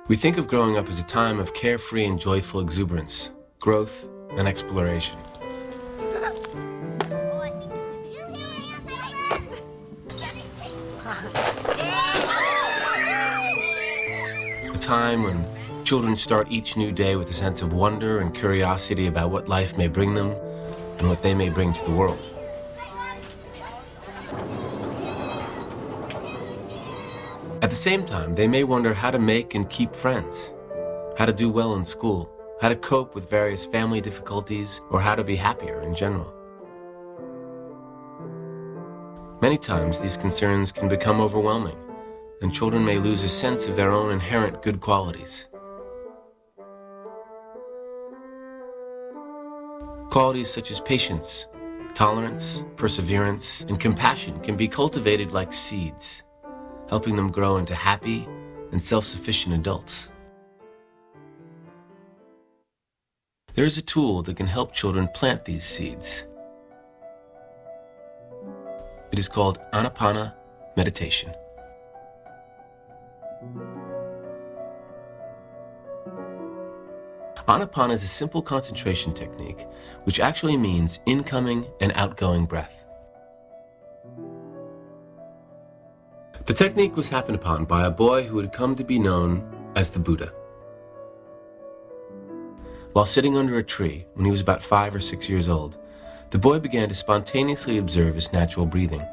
We think of growing up as a time of carefree and joyful exuberance, growth, and exploration. A time when children start each new day with a sense of wonder and curiosity about what life may bring them and what they may bring to the world. At the same time, they may wonder how to make and keep friends, how to do well in school, how to cope with various family difficulties, or how to be happier in general. Many times, these concerns can become overwhelming, and children may lose a sense of their own inherent good qualities. Qualities such as patience, tolerance, perseverance, and compassion can be cultivated like seeds, helping them grow into happy and self-sufficient adults. There is a tool that can help children plant these seeds. It is called Anapana-Meditation. Anapana is a simple concentration technique which actually means incoming and outgoing breath. The technique was happened upon by a boy who had come to be known as the Buddha. While sitting under a tree when he was about 5 or 6 years old, the boy began to spontaneously observe his natural breathing.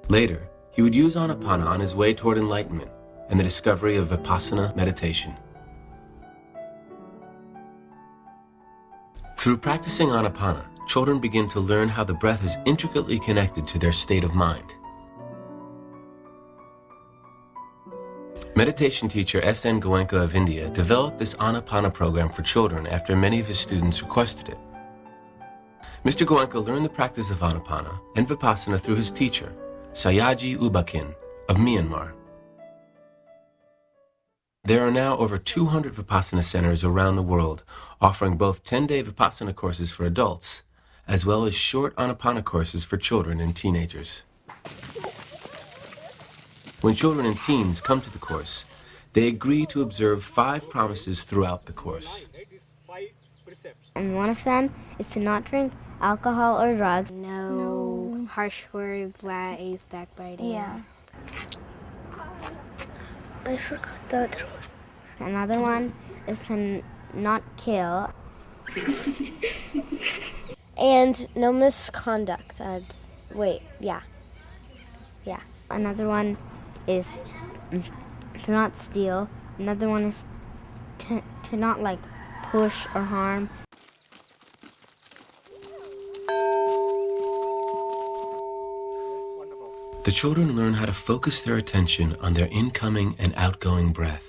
Later, he would use Anapana on his way toward enlightenment and the discovery of Vipassana meditation. Through practicing Anapana, children begin to learn how the breath is intricately connected to their state of mind. Meditation teacher S.N. Goenka of India developed this Anapana program for children after many of his students requested it. Mr. Goenka learned the practice of Anapana and Vipassana through his teacher, Sayaji Ubakin of Myanmar. There are now over 200 Vipassana centers around the world offering both 10-day Vipassana courses for adults as well as short Anapana courses for children and teenagers. When children and teens come to the course, they agree to observe 5 promises throughout the course. And one of them is to not drink alcohol or drugs. No harsh words, lies, backbiting. Yeah. I forgot the other one. Another one is to not kill. And no misconduct. Yeah. Another one is to not steal. Another one is to not push or harm. The children learn how to focus their attention on their incoming and outgoing breath.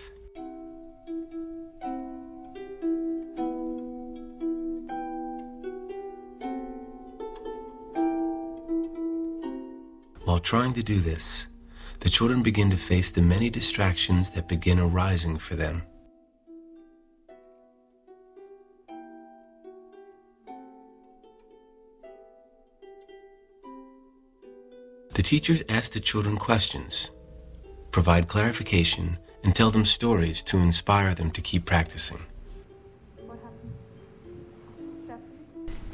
While trying to do this, the children begin to face the many distractions that begin arising for them. The teachers ask the children questions, provide clarification, and tell them stories to inspire them to keep practicing.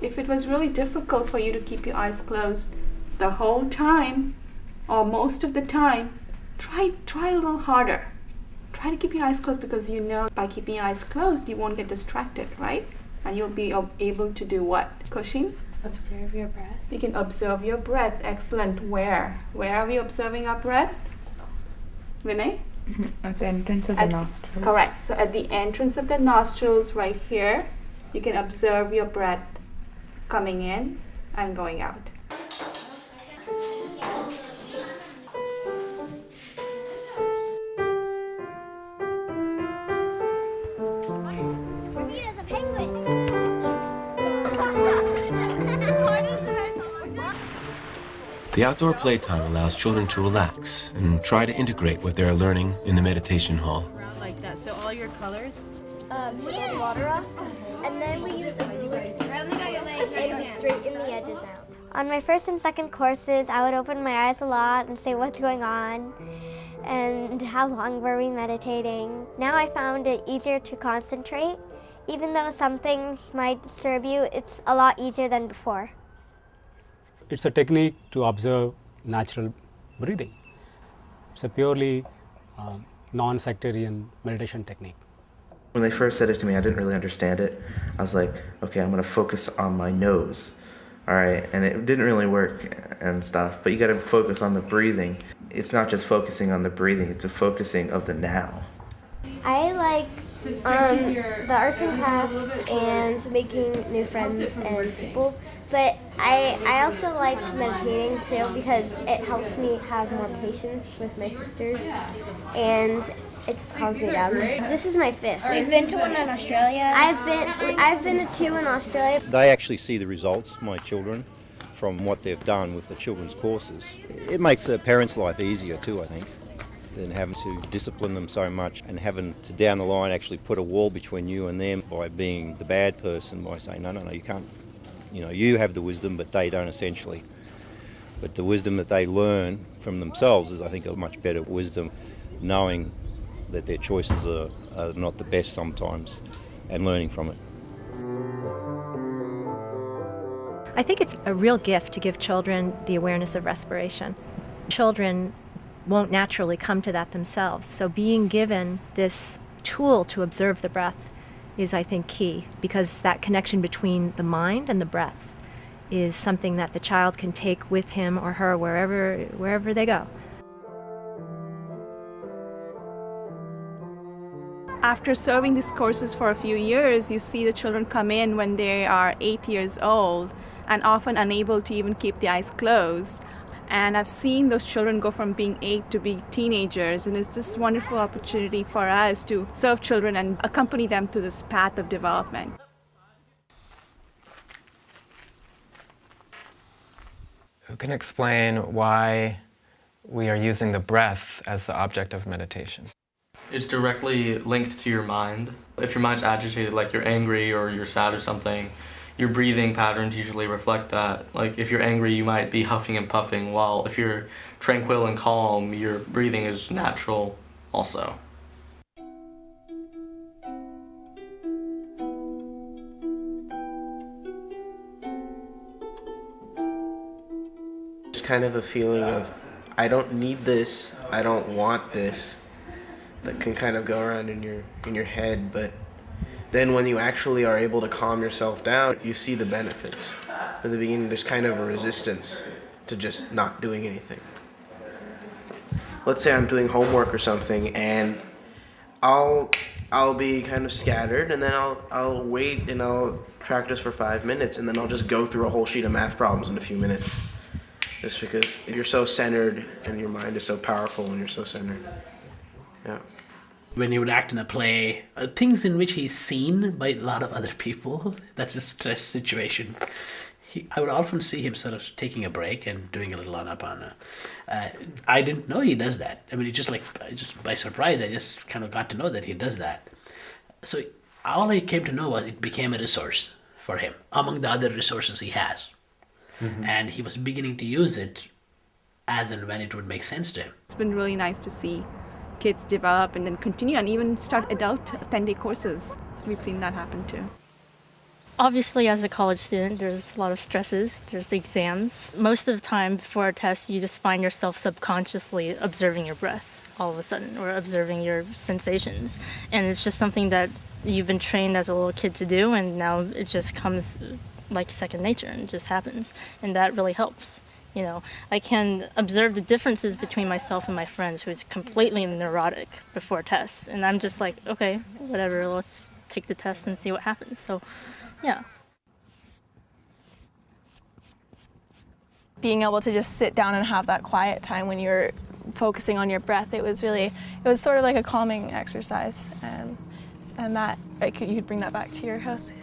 If it was really difficult for you to keep your eyes closed the whole time, or most of the time, try a little harder. Try to keep your eyes closed, because you know by keeping your eyes closed, you won't get distracted, right? And you'll be able to do what, Kushing? Observe your breath. You can observe your breath. Excellent. Where? Where are we observing our breath? Vinay? At the entrance of the nostrils. Correct. So at the entrance of the nostrils right here, you can observe your breath coming in and going out. The outdoor playtime allows children to relax and try to integrate what they're learning in the meditation hall. Around like that. So all your colors? Take all the water off, and then we use a ruler and straighten the edges out. On my first and second courses, I would open my eyes a lot and say, "What's going on?" And how long were we meditating? Now I found it easier to concentrate. Even though some things might disturb you, it's a lot easier than before. It's a technique to observe natural breathing. It's a purely non-sectarian meditation technique. When they first said it to me, I didn't really understand it. I was like, okay, I'm going to focus on my nose. All right, and it didn't really work and stuff, but you got to focus on the breathing. It's not just focusing on the breathing, it's a focusing of the now. I like the arts and crafts and making new friends and people, but I also like meditating too because it helps me have more patience with my sisters and it just calms me down. This is my 5th. We've been to one in Australia. I've been to 2 in Australia. They actually see the results, my children, from what they've done with the children's courses. It makes a parent's life easier too, I think, than having to discipline them so much and having to down the line actually put a wall between you and them by being the bad person, by saying, no, you can't, you have the wisdom, but they don't essentially. But the wisdom that they learn from themselves is, I think, a much better wisdom, knowing that their choices are not the best sometimes and learning from it. I think it's a real gift to give children the awareness of respiration. Children won't naturally come to that themselves, so being given this tool to observe the breath is, I think, key, because that connection between the mind and the breath is something that the child can take with him or her wherever they go. After serving these courses for a few years, you see the children come in when they are 8 years old and often unable to even keep the eyes closed. And I've seen those children go from being 8 to being teenagers, and it's this wonderful opportunity for us to serve children and accompany them through this path of development. Who can explain why we are using the breath as the object of meditation? It's directly linked to your mind. If your mind's agitated, like you're angry or you're sad or something, your breathing patterns usually reflect that. Like if you're angry, you might be huffing and puffing, while if you're tranquil and calm, your breathing is natural also. It's kind of a feeling of, I don't need this, I don't want this, that can kind of go around in your head, but then when you actually are able to calm yourself down, you see the benefits. In the beginning, there's kind of a resistance to just not doing anything. Let's say I'm doing homework or something, and I'll be kind of scattered, and then I'll wait and I'll practice for 5 minutes, and then I'll just go through a whole sheet of math problems in a few minutes. Just because you're so centered and your mind is so powerful when you're so centered. Yeah. When he would act in a play, things in which he's seen by a lot of other people, that's a stress situation. I would often see him sort of taking a break and doing a little Anapana. I didn't know he does that. I mean, it just by surprise, I just kind of got to know that he does that. So all I came to know was it became a resource for him, among the other resources he has. Mm-hmm. And he was beginning to use it as and when it would make sense to him. It's been really nice to see kids develop and then continue and even start adult 10-day courses. We've seen that happen too. Obviously, as a college student, there's a lot of stresses. There's the exams. Most of the time before a test, you just find yourself subconsciously observing your breath all of a sudden, or observing your sensations. And it's just something that you've been trained as a little kid to do, and now it just comes like second nature and it just happens. And that really helps. You know, I can observe the differences between myself and my friends who's completely neurotic before tests. And I'm just like, okay, whatever, let's take the test and see what happens. So, yeah. Being able to just sit down and have that quiet time when you're focusing on your breath, it was sort of like a calming exercise. And that, you could bring that back to your house.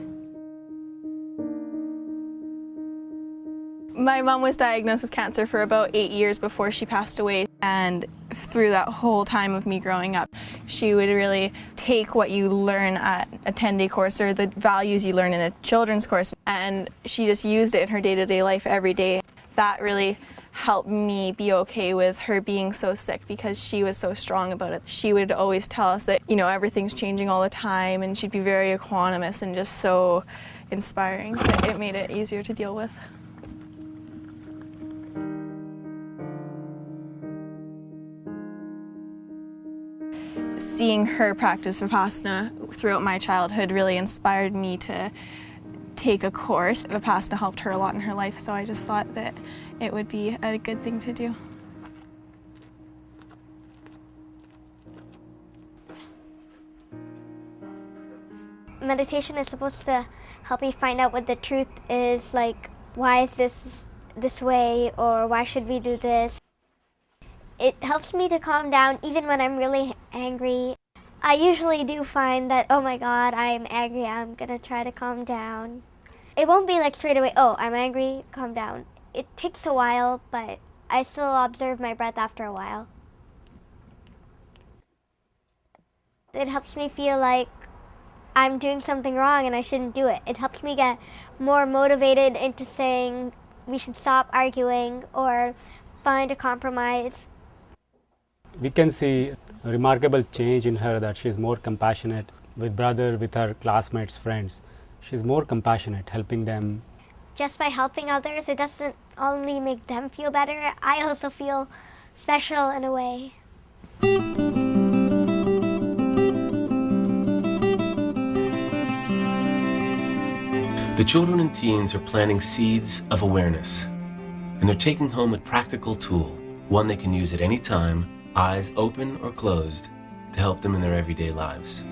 My mom was diagnosed with cancer for about 8 years before she passed away, and through that whole time of me growing up, she would really take what you learn at a 10-day course or the values you learn in a children's course, and she just used it in her day-to-day life every day. That really helped me be okay with her being so sick because she was so strong about it. She would always tell us that, everything's changing all the time, and she'd be very equanimous and just so inspiring that it made it easier to deal with. Seeing her practice Vipassana throughout my childhood really inspired me to take a course. Vipassana helped her a lot in her life, so I just thought that it would be a good thing to do. Meditation is supposed to help me find out what the truth is, like why is this way, or why should we do this? It helps me to calm down even when I'm really angry. I usually do find that, oh my God, I'm angry, I'm gonna try to calm down. It won't be like straight away, oh, I'm angry, calm down. It takes a while, but I still observe my breath after a while. It helps me feel like I'm doing something wrong and I shouldn't do it. It helps me get more motivated into saying we should stop arguing or find a compromise. We can see a remarkable change in her, that she's more compassionate with brother, with her classmates, friends. She's more compassionate, helping them. Just by helping others, it doesn't only make them feel better, I also feel special in a way. The children and teens are planting seeds of awareness, and they're taking home a practical tool, one they can use at any time, eyes open or closed, to help them in their everyday lives.